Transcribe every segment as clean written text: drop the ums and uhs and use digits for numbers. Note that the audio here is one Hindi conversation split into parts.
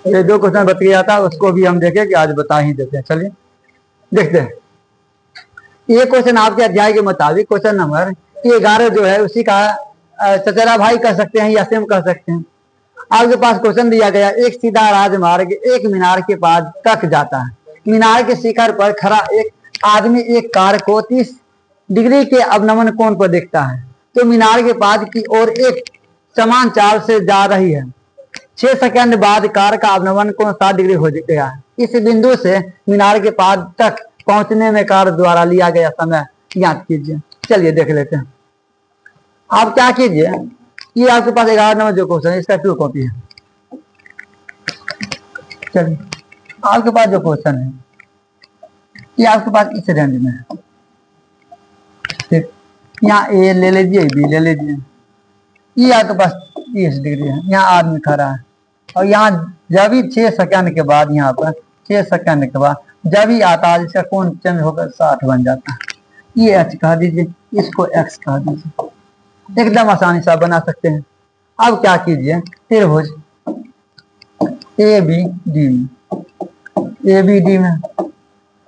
ये दो क्वेश्चन बच गया था, उसको भी हम देखें कि आज बता ही देते हैं। चलिए देखते हैं। ये क्वेश्चन आपके अध्याय के मुताबिक क्वेश्चन नंबर 11 जो है उसी का चचेरा भाई कह सकते हैं या सेम कह सकते हैं। आपके पास क्वेश्चन दिया गया, एक सीधा राजमार्ग एक मीनार के पास तक जाता है। मीनार के शिखर पर खड़ा एक आदमी एक कार को 30 डिग्री के अवनमन कोण पर देखता है, तो मीनार के पास की ओर एक समान चाल से जा रही है। 6 सेकंड बाद कार का अवनमन कोण 60 डिग्री हो गया है। इस बिंदु से मीनार के पास तक पहुंचने में कार द्वारा लिया गया समय ज्ञात कीजिए। चलिए देख लेते हैं। आप क्या कीजिए, ये आपके पास 11 नंबर जो क्वेश्चन है इसका 2 कॉपी है। चलिए आपके पास जो क्वेश्चन है ये आपके पास इस रेंज में है। ठीक, यहाँ ए ले लीजिए, बी ले लीजिए। ये आपके पास 30 डिग्री है, यहाँ आदमी खड़ा है और यहाँ जब भी 6 सेकंड के बाद, यहाँ पर 6 सेकंड के बाद जब भी आता है इसका कोण चेंज होकर 60 बन जाता है। ये एच कह दीजिए, इसको एक्स कह दीजिए। एकदम आसानी से आप बना सकते हैं। अब क्या कीजिए, त्रिभुज ए बी डी में, ए बी डी में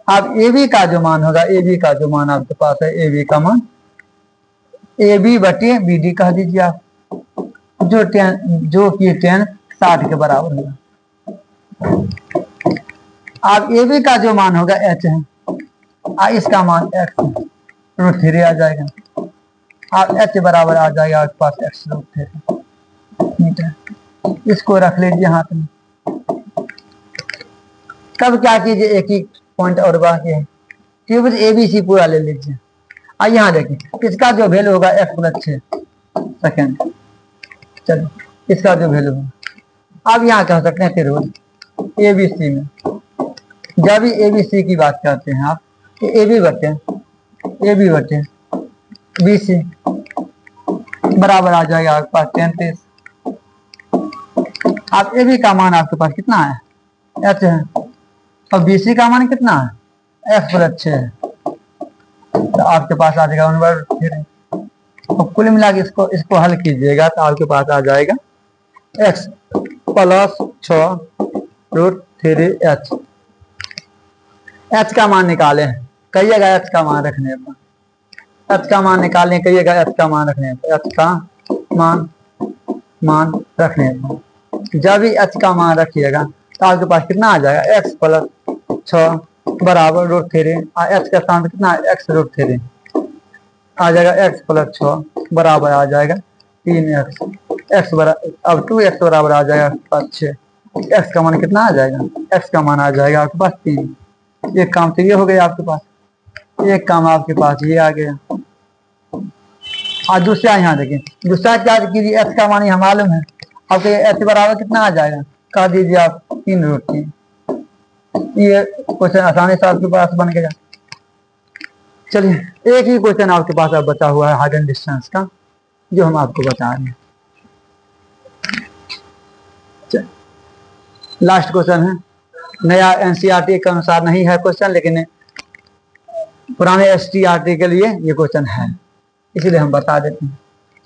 अब ए बी का जो मान होगा, ए बी का जो मान आपके पास है, ए बी का मान ए बी बटे बी डी कह दीजिए आप, जो कि 10 60 के बराबर होगा। अब ए बी का जो मान होगा एच है, इसका मान एक्स है, √3 आ जाएगा। अब एच बराबर आ जाएगा आपके पास एक्स √3 मीटर। इसको रख लीजिए हाथ में। तब क्या कीजिए, एक ही पॉइंट और बाकी है, त्रिभुज एबीसी पूरा ले लीजिए। और यहाँ देखिए इसका जो वैल्यू होगा एक्स प्लस 6 सेकेंड। चलो इसका जो वैल्यू होगा, अब यहाँ कह सकते हैं त्रिभुज एबीसी में जब भी एबीसी की बात करते हैं आप, तो ए बी बटे बी सी बराबर आ जाएगा आपके पास 33। अब ए बी का मान आपके पास कितना है, एच है, और बी सी का मान कितना है, एक्स प्लस 6 है, तो आपके पास आ जाएगा 1/3। तो कुल मिला के इसको हल कीजिएगा तो आपके पास आ जाएगा एक्स प्लस 6 √3h। एच का मान निकाले, कहिएगा एच का मान रखने पर, एच का मान निकालने कहिएगा, एच का मान रखने पर, एच का मान रखने पर जब भी एच का मान रखिएगा तो आपके पास कितना आ जाएगा, एक्स प्लस 6 बराबर √3, एच का स्थान कितना है, एक्स √3 आ जाएगा, एक्स प्लस 6 बराबर आ जाएगा 3x, एक्स बराबर अब 2x बराबर आ जाएगा आपके पास 6। एक्स का मान कितना आ जाएगा, एक्स का मान आ जाएगा आपके पास 3। एक काम तो ये हो गया आपके पास, एक काम आपके पास ये आ गया। और दूसरा यहाँ देखिए, दूसरा क्या कीजिए, एच का मान यहाँ मालूम है आपके, एच बराबर कितना आ जाएगा, कह दीजिए आप 3√3। ये क्वेश्चन आसानी से आपके पास बन गया। चलिए एक ही क्वेश्चन आपके पास अब बचा हुआ है हाइडन डिस्टेंस का, जो हम आपको बता रहे हैं। लास्ट क्वेश्चन है, नया एनसीईआरटी के अनुसार नहीं है क्वेश्चन, लेकिन पुराने एसटीईआरटी के लिए ये क्वेश्चन है, इसलिए हम बता देते हैं।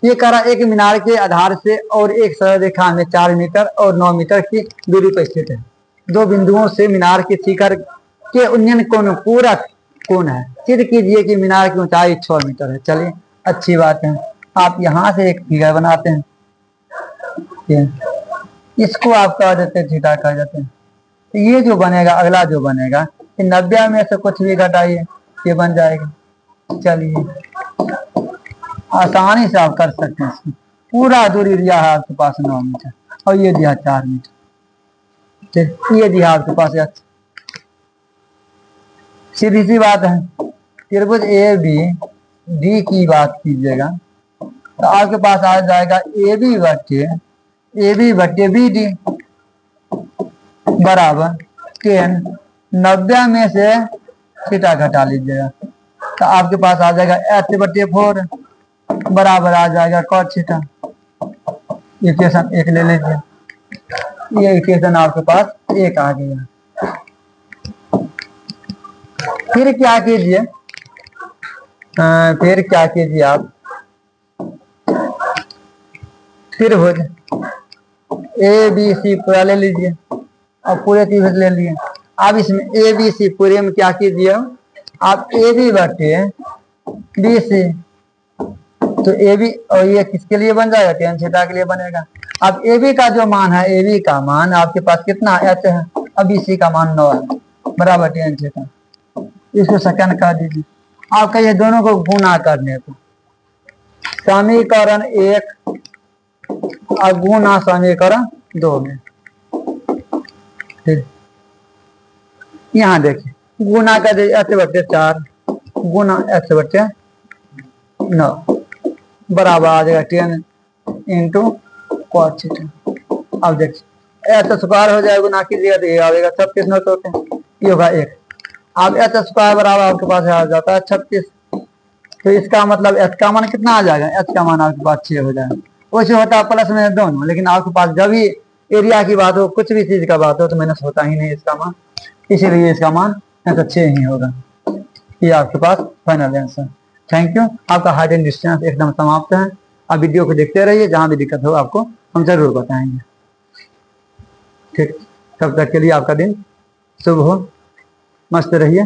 ये कह रहा एक मीनार के आधार से और एक सरल रेखा में 4 मीटर और 9 मीटर की दूरी पर स्थित है। दो बिंदुओं से मीनार के शिखर के उन्नयन कोण पूरक कोण है। सिद्ध कीजिए कि मीनार की ऊंचाई 6 मीटर है। चलिए अच्छी बात है, आप यहाँ से एक फिगर बनाते हैं, इसको आप कह देते हैं थीटा कह देते हैं। तो ये जो बनेगा, अगला जो बनेगा, 90 में से कुछ भी घटाइए, ये बन जाएगा। चलिए आसानी से आप कर सकते हैं। पूरा दूरी दिया है आपके पास 9 मीटर और ये दिया 4 मीटर, ये दिया आपके पास। सीधी सी बात है, त्रिभुज ए बी डी की बात कीजिएगा तो आपके पास आ जाएगा ए बी बटे बी डी बराबर 10। 90 में से थीटा घटा लीजिएगा तो आपके पास आ जाएगा एच बटे 4 बराबर आ जाएगा cos थीटा। इक्वेशन 1 ले लीजिए, ये इक्वेशन आपके पास 1 आ गया। फिर क्या कीजिए, आप फिर हो ए बी सी पूरा ले लीजिए, अब पूरे त्रिभुज ले लिए। अब इसमें ए बी सी पूरे में क्या कीजिए आप, ए बी बटे बी सी, तो ए बी, और ये किसके लिए बन जाएगा, टेन थीटा के लिए बनेगा। अब ए बी का जो मान है, ए बी का मान आपके पास कितना एच है, अब बी सी का मान 9 है, बराबर टेन थीटा। इसको सेकंड कर दीजिए। आपका ये दोनों को गुना करने को, समीकरण 1 और गुना समीकरण 2 में, ठीक। यहाँ देखिए गुना कर दीजिए, एच बटे 4 गुना एच बटे 9 बराबर आ जाएगा 10 इंटू कॉस थीटा। अब देखिए एच स्क्वायर हो जाएगा, गुना कीजिएगा तो ये आएगा 36 9 तो ये होगा 1। अब एच स्क्वायर बराबर आपके पास आ जाता है 36, तो इसका मतलब एच का मान कितना आ जाएगा, एच का मान आपके पास 6 हो जाएगा। वैसे होता है प्लस में दोनों, लेकिन आपके पास जब भी एरिया की बात हो, कुछ भी चीज का बात हो, तो माइनस होता ही नहीं इसका मान, इसीलिए इसका मान तो 6 ही होगा। ये आपके पास फाइनल आंसर। Thank you. आपका हाइट एंड डिस्टेंस एकदम समाप्त है। आप वीडियो को देखते रहिए, जहां भी दिक्कत हो आपको हम जरूर बताएंगे, ठीक। तब तक के लिए आपका दिन शुभ हो, मस्त रहिए।